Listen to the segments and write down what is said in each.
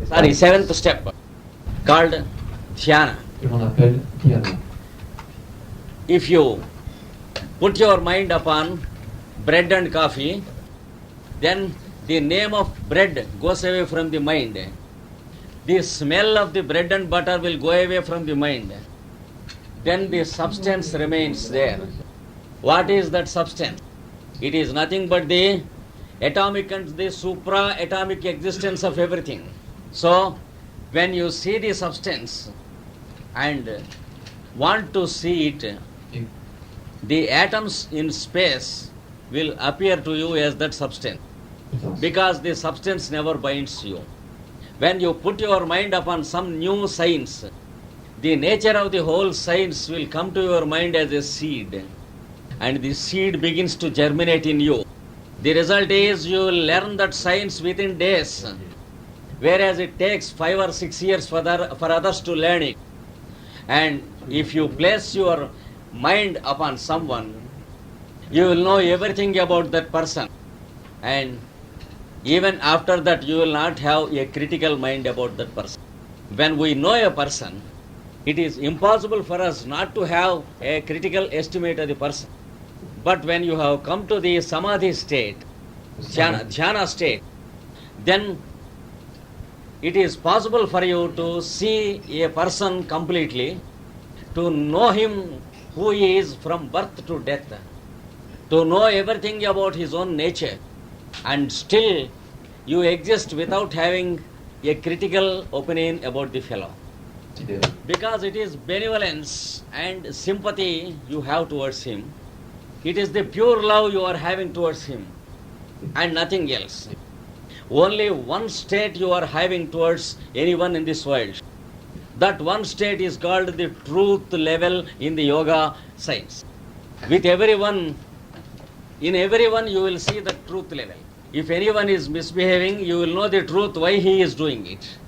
Sorry, seventh step called dhyana. que l'on appelle dhyana. If you put your mind upon bread and coffee, then the name of bread goes away from the mind. The smell of the bread and butter will go away from the mind. Then the substance remains there. What is that substance? It is nothing but the atomic and the supra-atomic existence of everything. So, when you see the substance and want to see it, the atoms in space will appear to you as that substance, because the substance never binds you. When you put your mind upon some new science, the nature of the whole science will come to your mind as a seed, and the seed begins to germinate in you. The result is you will learn that science within days, whereas it takes 5 or 6 years for others to learn it. And if you place your mind upon someone, you will know everything about that person, and even after that you will not have a critical mind about that person. When we know a person, it is impossible for us not to have a critical estimate of the person. But when you have come to the samadhi state, dhyana state, then it is possible for you to see a person completely, to know him who he is from birth to death, to know everything about his own nature, and still you exist without having a critical opinion about the fellow. Because it is benevolence and sympathy you have towards him. It is the pure love you are having towards him, and nothing else. Only one state you are having towards anyone in this world. That one state is called the truth level in the yoga science. With everyone, in everyone you will see the truth level. If anyone is misbehaving, you will know the truth why he is doing it.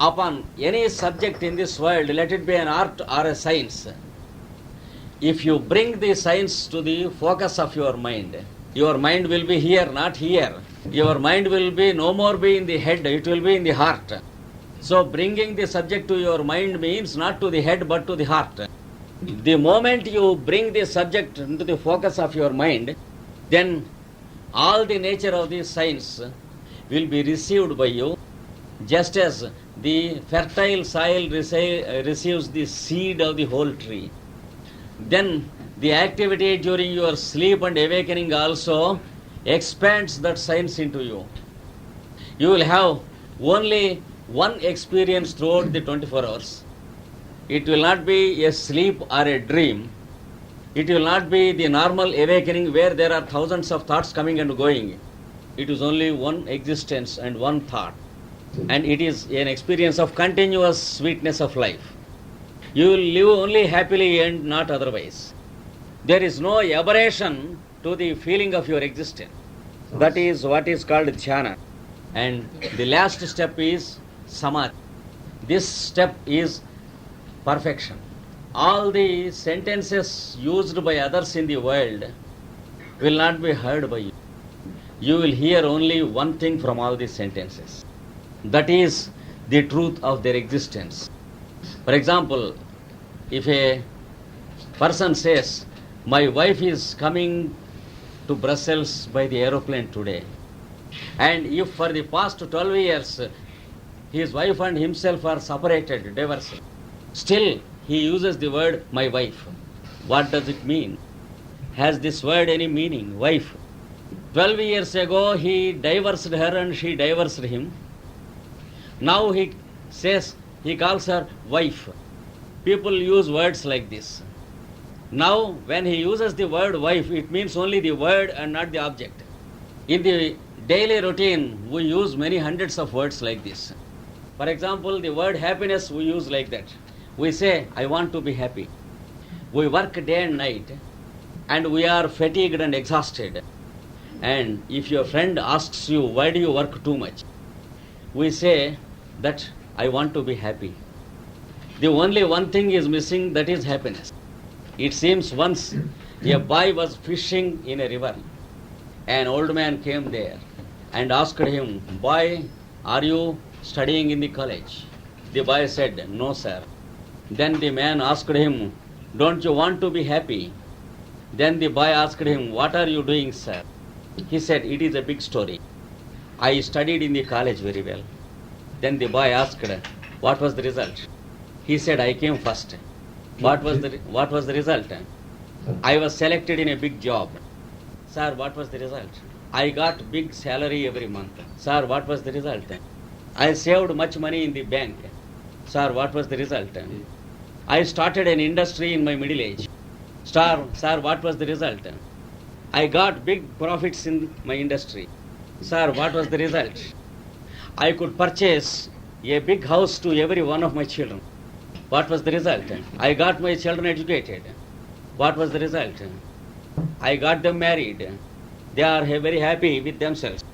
Upon any subject in this world, let it be an art or a science, if you bring the science to the focus of your mind will be here, not here. Your mind will be no more be in the head, it will be in the heart. So bringing the subject to your mind means not to the head but to the heart. The moment you bring the subject into the focus of your mind, then all the nature of the science will be received by you, just as the fertile soil receives the seed of the whole tree. Then the activity during your sleep and awakening also expands that science into you. You will have only one experience throughout the 24 hours. It will not be a sleep or a dream. It will not be the normal awakening where there are thousands of thoughts coming and going. It is only one existence and one thought. And it is an experience of continuous sweetness of life. You will live only happily and not otherwise. There is no aberration to the feeling of your existence. That is what is called dhyana. And the last step is samadhi. This step is perfection. All the sentences used by others in the world will not be heard by you. You will hear only one thing from all these sentences. That is the truth of their existence. For example, if a person says, my wife is coming to Brussels by the aeroplane today, and if for the past 12 years his wife and himself are separated, divorced, still he uses the word my wife. What does it mean? Has this word any meaning? Wife. 12 years ago he divorced her and she divorced him. Now he says, he calls her wife. People use words like this. Now when he uses the word wife, it means only the word and not the object. In the daily routine, we use many hundreds of words like this. For example, the word happiness we use like that. We say, I want to be happy. We work day and night, and we are fatigued and exhausted. And if your friend asks you, why do you work too much? We say that I want to be happy. The only one thing is missing, that is happiness. It seems once a boy was fishing in a river. An old man came there and asked him, boy, are you studying in the college. The boy said, "No, sir." Then the man asked him, "Don't you want to be happy?" Then the boy asked him, "What are you doing, sir?" He said, "It is a big story. I studied in the college very well." Then the boy asked, "What was the result?" He said, "I came first." What was the result? "I was selected in a big job." Sir, what was the result? "I got big salary every month." Sir, what was the result? "I saved much money in the bank." Sir, what was the result? "I started an industry in my middle age." Sir, what was the result? "I got big profits in my industry." Sir, what was the result? "I could purchase a big house to every one of my children." What was the result? "I got my children educated." What was the result? "I got them married. They are very happy with themselves."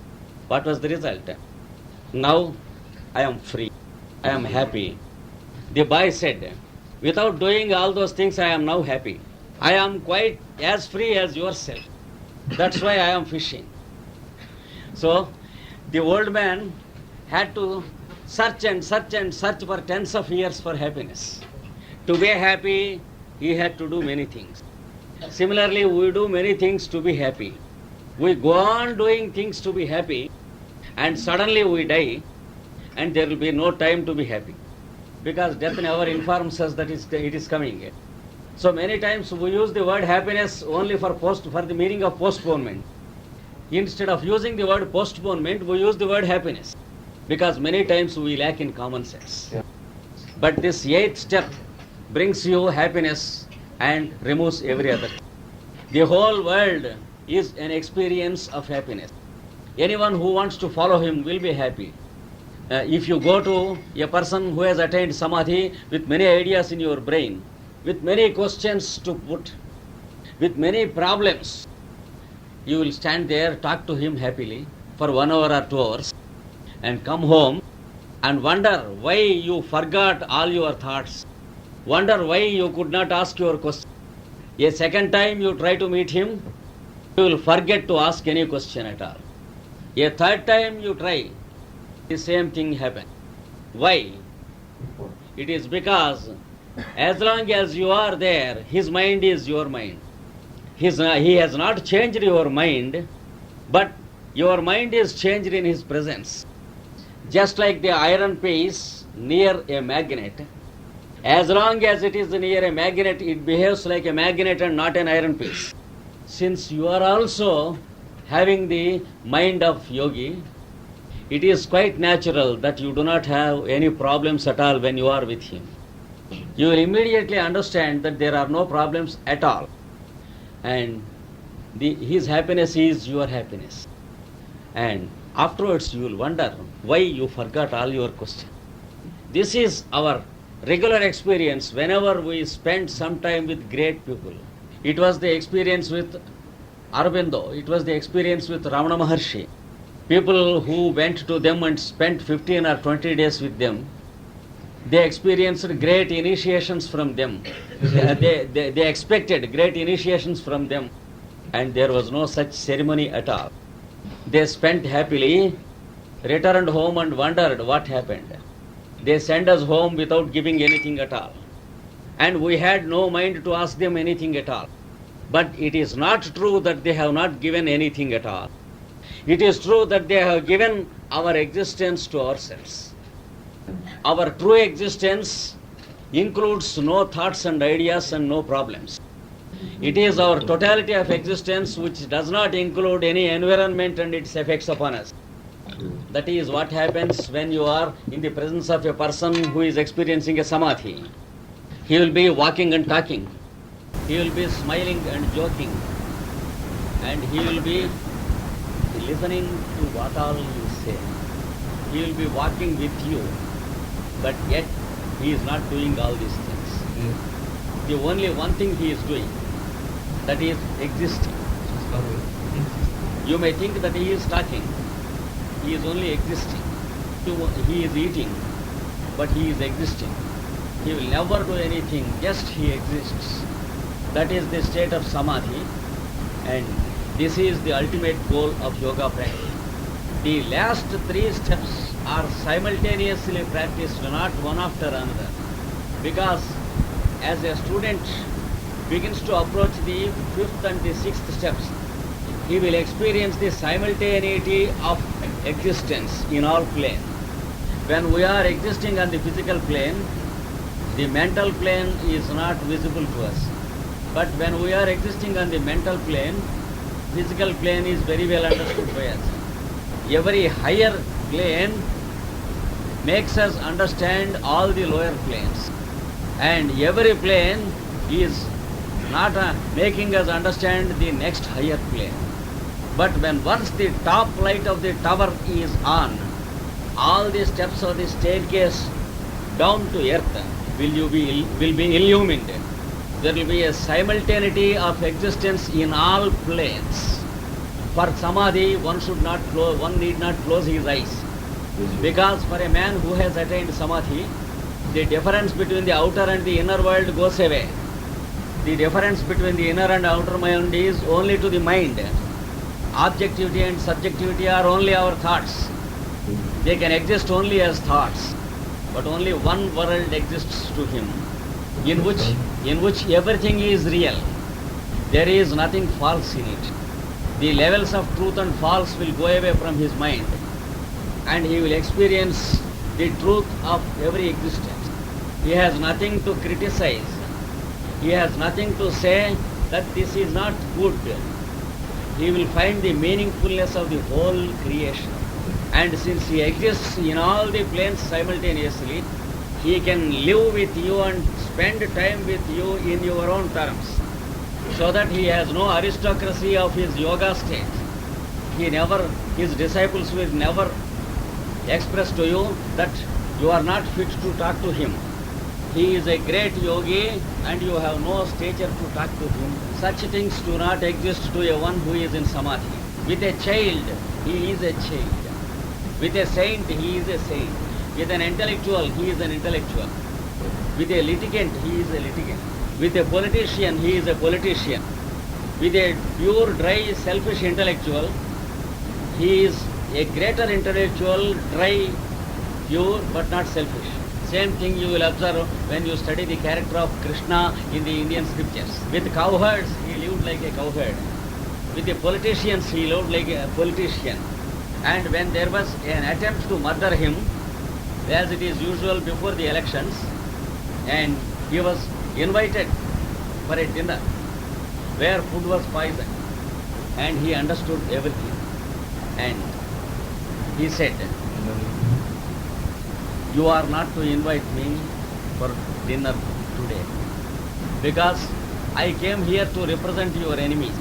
What was the result? "Now I am free. I am happy." The boy said, "Without doing all those things, I am now happy. I am quite as free as yourself. That's why I am fishing." So the old man had to search and search and search for tens of years for happiness. To be happy, he had to do many things. Similarly, we do many things to be happy. We go on doing things to be happy, and suddenly we die, and there will be no time to be happy, because death never informs us that it is coming. So many times we use the word happiness only for the meaning of postponement. Instead of using the word postponement, we use the word happiness, because many times we lack in common sense. Yeah. But this 8th step brings you happiness and removes every other. The whole world is an experience of happiness. Anyone who wants to follow him will be happy. If you go to a person who has attained samadhi with many ideas in your brain, with many questions to put, with many problems, you will stand there, talk to him happily for 1 hour or 2 hours, and come home and wonder why you forgot all your thoughts, wonder why you could not ask your question. A second time you try to meet him, you will forget to ask any question at all. A third time you try, the same thing happens. Why? It is because as long as you are there, his mind is your mind. He has not changed your mind, but your mind is changed in his presence. Just like the iron piece near a magnet, as long as it is near a magnet, it behaves like a magnet and not an iron piece. Since you are also having the mind of yogi, it is quite natural that you do not have any problems at all when you are with him. You will immediately understand that there are no problems at all. And his happiness is your happiness. And afterwards you will wonder why you forgot all your questions. This is our regular experience whenever we spend some time with great people. It was the experience with Aurobindo. It was the experience with Ramana Maharshi. People who went to them and spent 15 or 20 days with them, they experienced great initiations from them. They expected great initiations from them, and there was no such ceremony at all. They spent happily, returned home and wondered what happened. They sent us home without giving anything at all. And we had no mind to ask them anything at all. But it is not true that they have not given anything at all. It is true that they have given our existence to ourselves. Our true existence includes no thoughts and ideas and no problems. It is our totality of existence which does not include any environment and its effects upon us. That is what happens when you are in the presence of a person who is experiencing a samadhi. He will be walking and talking. He will be smiling and joking. And he will be listening to what all you say. He will be walking with you. But yet he is not doing all these things. The only one thing he is doing, that is existing. You may think that he is talking. He is only existing. He is eating, but he is existing. He will never do anything, just he exists. That is the state of samadhi, and this is the ultimate goal of yoga practice. The last 3 steps are simultaneously practiced, not one after another. Because as a student begins to approach the fifth and the sixth steps, he will experience the simultaneity of existence in all planes. When we are existing on the physical plane, the mental plane is not visible to us. But when we are existing on the mental plane, physical plane is very well understood by us. Every higher plane makes us understand all the lower planes. And every plane is not making us understand the next higher plane. But when once the top light of the tower is on, all the steps of the staircase down to earth will be illumined. There will be a simultaneity of existence in all planes. For samadhi, one need not close his eyes. Because for a man who has attained samadhi, the difference between the outer and the inner world goes away. The difference between the inner and outer mind is only to the mind. Objectivity and subjectivity are only our thoughts. They can exist only as thoughts, but only one world exists to him, in which everything is real. There is nothing false in it. The levels of truth and false will go away from his mind, and he will experience the truth of every existence. He has nothing to criticize. He has nothing to say that this is not good. He will find the meaningfulness of the whole creation. And since he exists in all the planes simultaneously, he can live with you and spend time with you in your own terms. So that he has no aristocracy of his yoga state. His disciples will never express to you that you are not fit to talk to him. He is a great yogi and you have no stature to talk to him. Such things do not exist to a one who is in samadhi. With a child, he is a child. With a saint, he is a saint. With an intellectual, he is an intellectual. With a litigant, he is a litigant. With a politician, he is a politician. With a pure, dry, selfish intellectual, he is a greater intellectual, dry, pure, but not selfish. Same thing you will observe when you study the character of Krishna in the Indian scriptures. With cowherds, he lived like a cowherd. With the politicians, he lived like a politician. And when there was an attempt to murder him, as it is usual before the elections, and he was invited for a dinner where food was poisoned, and he understood everything. And he said, you are not to invite me for dinner today, because I came here to represent your enemies,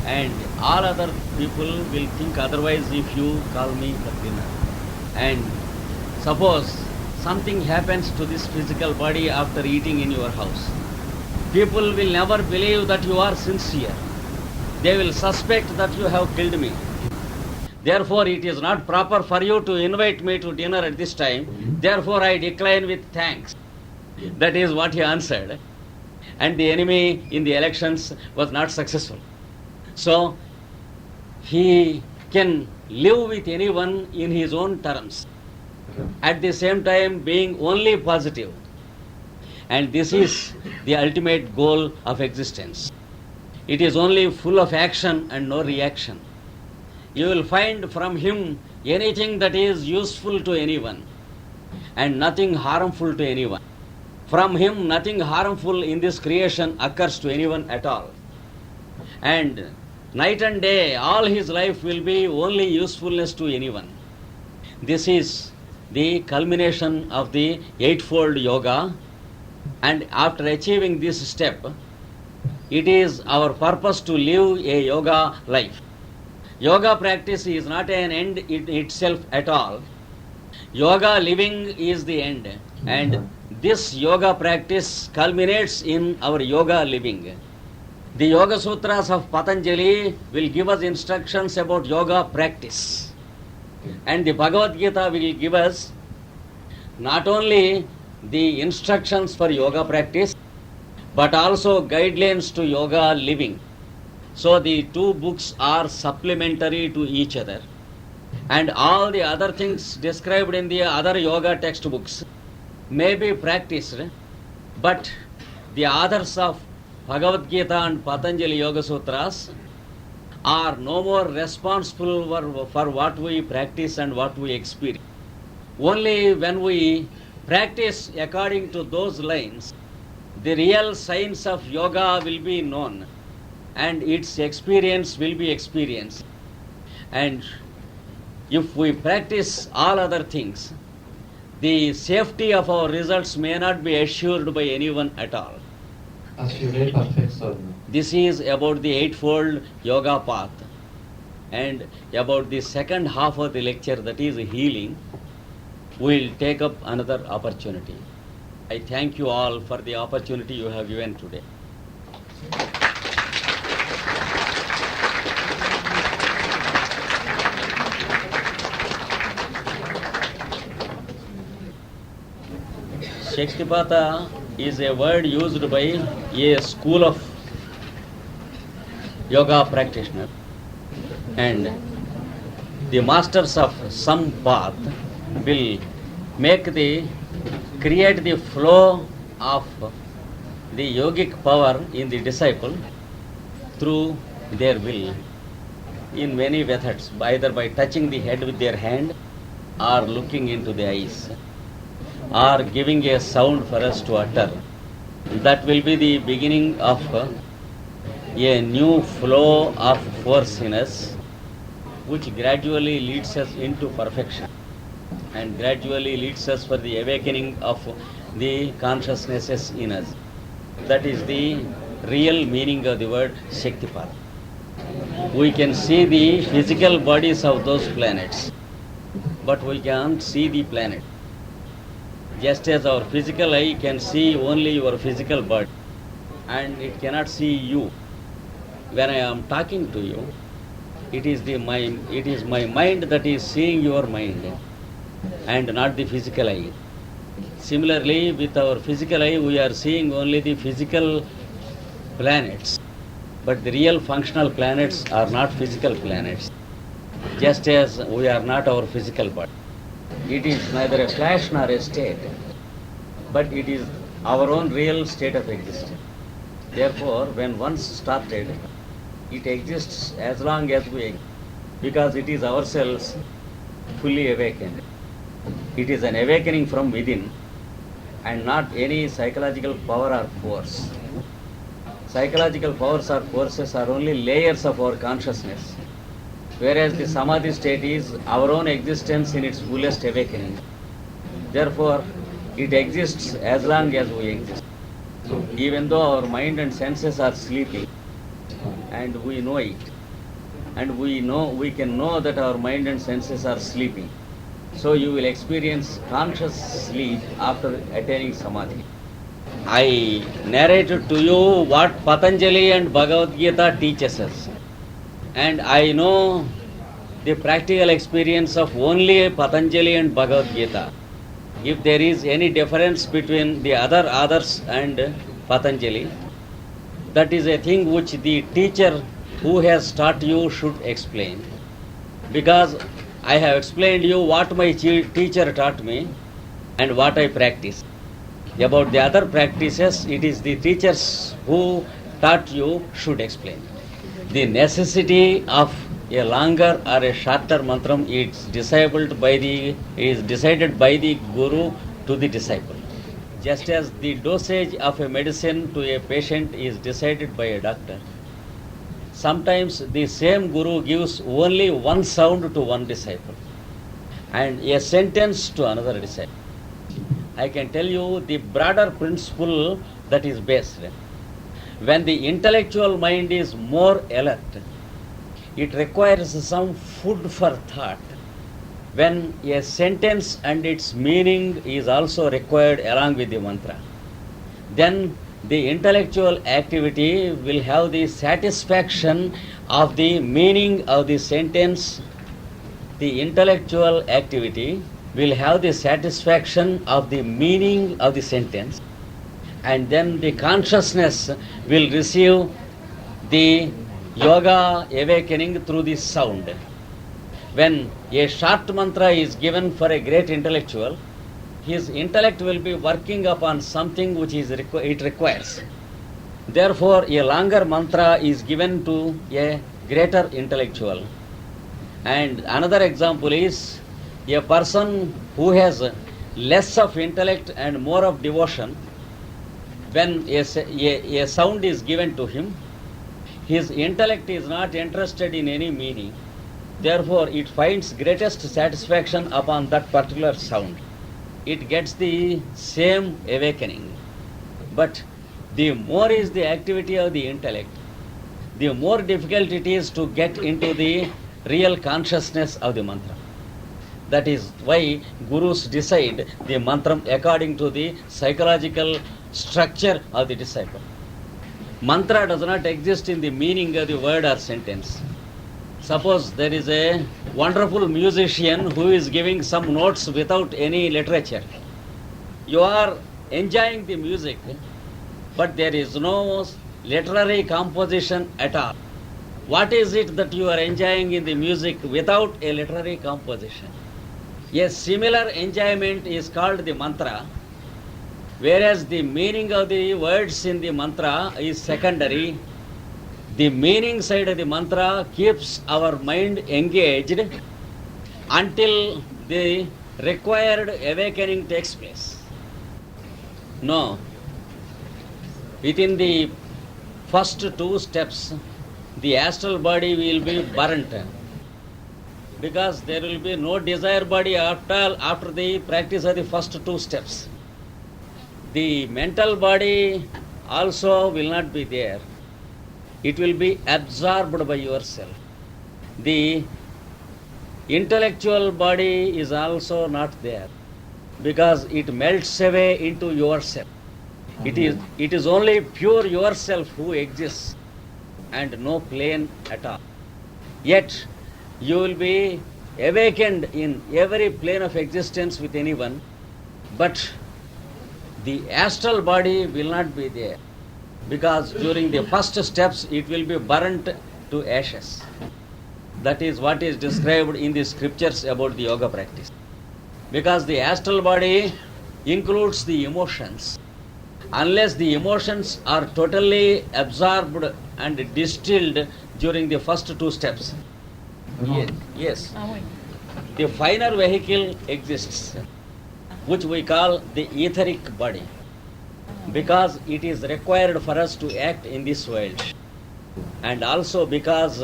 and all other people will think otherwise if you call me for dinner. And suppose something happens to this physical body after eating in your house, people will never believe that you are sincere. They will suspect that you have killed me. Therefore, it is not proper for you to invite me to dinner at this time. Therefore, I decline with thanks. That is what he answered. And the enemy in the elections was not successful. So, he can live with anyone in his own terms, at the same time being only positive. And this is the ultimate goal of existence. It is only full of action and no reaction. You will find from him anything that is useful to anyone and nothing harmful to anyone. From him, nothing harmful in this creation occurs to anyone at all. And night and day, all his life will be only usefulness to anyone. This is the culmination of the eightfold yoga, and after achieving this step, it is our purpose to live a yoga life. Yoga practice is not an end in itself at all. Yoga living is the end, and this yoga practice culminates in our yoga living. The Yoga Sutras of Patanjali will give us instructions about yoga practice, and the Bhagavad Gita will give us not only the instructions for yoga practice, but also guidelines to yoga living. So the two books are supplementary to each other. And all the other things described in the other yoga textbooks may be practiced, but the authors of Bhagavad Gita and Patanjali Yoga Sutras are no more responsible for what we practice and what we experience. Only when we practice according to those lines, the real science of yoga will be known and its experience will be experienced. And if we practice all other things, the safety of our results may not be assured by anyone at all. Assurer perfection. This is about the Eightfold Yoga Path. And about the second half of the lecture, that is healing, we will take up another opportunity. I thank you all for the opportunity you have given today. Shaktipata is a word used by a school of yoga practitioners, and the masters of some path will create the flow of the yogic power in the disciple through their will in many methods, either by touching the head with their hand or looking into the eyes or giving a sound for us to utter. That will be the beginning of a new flow of force in us, which gradually leads us into perfection and gradually leads us for the awakening of the consciousnesses in us. That is the real meaning of the word Shaktipat. We can see the physical bodies of those planets, but we can't see the planet. Just as our physical eye can see only your physical body and it cannot see you. When I am talking to you, it is my mind that is seeing your mind and not the physical eye. Similarly, with our physical eye, we are seeing only the physical planets, but the real functional planets are not physical planets, just as we are not our physical body. It is neither a flash nor a state, but it is our own real state of existence. Therefore, when once started, it exists as long as we exist, because it is ourselves fully awakened. It is an awakening from within and not any psychological power or force. Psychological powers or forces are only layers of our consciousness, whereas the samadhi state is our own existence in its fullest awakening. Therefore, it exists as long as we exist. Even though our mind and senses are sleeping, and we know it, and we can know that our mind and senses are sleeping. So you will experience conscious sleep after attaining samadhi. I narrated to you what Patanjali and Bhagavad Gita teaches us. And I know the practical experience of only Patanjali and Bhagavad Gita. If there is any difference between the other authors and Patanjali, that is a thing which the teacher who has taught you should explain. Because I have explained you what my teacher taught me and what I practice. About the other practices, it is the teachers who taught you should explain. The necessity of a longer or a shorter mantram is decided by the guru to the disciple. Just as the dosage of a medicine to a patient is decided by a doctor, sometimes the same guru gives only one sound to one disciple and a sentence to another disciple. I can tell you the broader principle that is based. When the intellectual mind is more alert, it requires some food for thought. When a sentence and its meaning is also required along with the mantra, then the intellectual activity will have the satisfaction of the meaning of the sentence. The intellectual activity will have the satisfaction of the meaning of the sentence, and then the consciousness will receive the yoga awakening through the sound. When a short mantra is given for a great intellectual, his intellect will be working upon something which it requires. Therefore, a longer mantra is given to a greater intellectual. And another example is a person who has less of intellect and more of devotion. When a sound is given to him, his intellect is not interested in any meaning. Therefore, it finds greatest satisfaction upon that particular sound. It gets the same awakening. But the more is the activity of the intellect, the more difficult it is to get into the real consciousness of the mantra. That is why gurus decide the mantra according to the psychological structure of the disciple. Mantra does not exist in the meaning of the word or sentence. Suppose there is a wonderful musician who is giving some notes without any literature. You are enjoying the music, but there is no literary composition at all. What is it that you are enjoying in the music without a literary composition? A similar enjoyment is called the mantra, whereas the meaning of the words in the mantra is secondary. The meaning side of the mantra keeps our mind engaged until the required awakening takes place. No, within the first two steps, the astral body will be burnt, because there will be no desire body after the practice of the first two steps. The mental body also will not be there. It will be absorbed by yourself. The intellectual body is also not there, because it melts away into yourself. It is only pure yourself who exists, and no plane at all. Yet you will be awakened in every plane of existence with anyone, but the astral body will not be there, because during the first steps it will be burnt to ashes. That is what is described in the scriptures about the yoga practice. Because the astral body includes the emotions. Unless the emotions are totally absorbed and distilled during the first two steps, yes, the finer vehicle exists, which we call the etheric body, because it is required for us to act in this world, and also because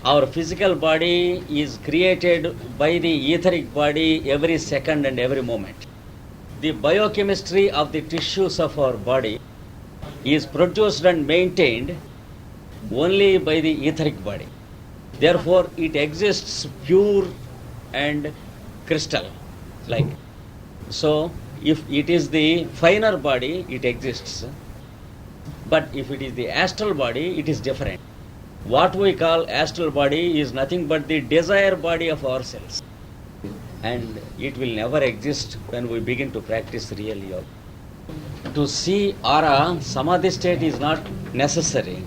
our physical body is created by the etheric body every second and every moment. The biochemistry of the tissues of our body is produced and maintained only by the etheric body. Therefore, it exists pure and crystal like. So, if it is the finer body, it exists. But if it is the astral body, it is different. What we call astral body is nothing but the desire body of ourselves. And it will never exist when we begin to practice real yoga. To see aura, samadhi state is not necessary.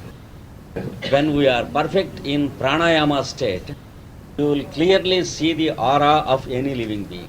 When we are perfect in pranayama state, you will clearly see the aura of any living being.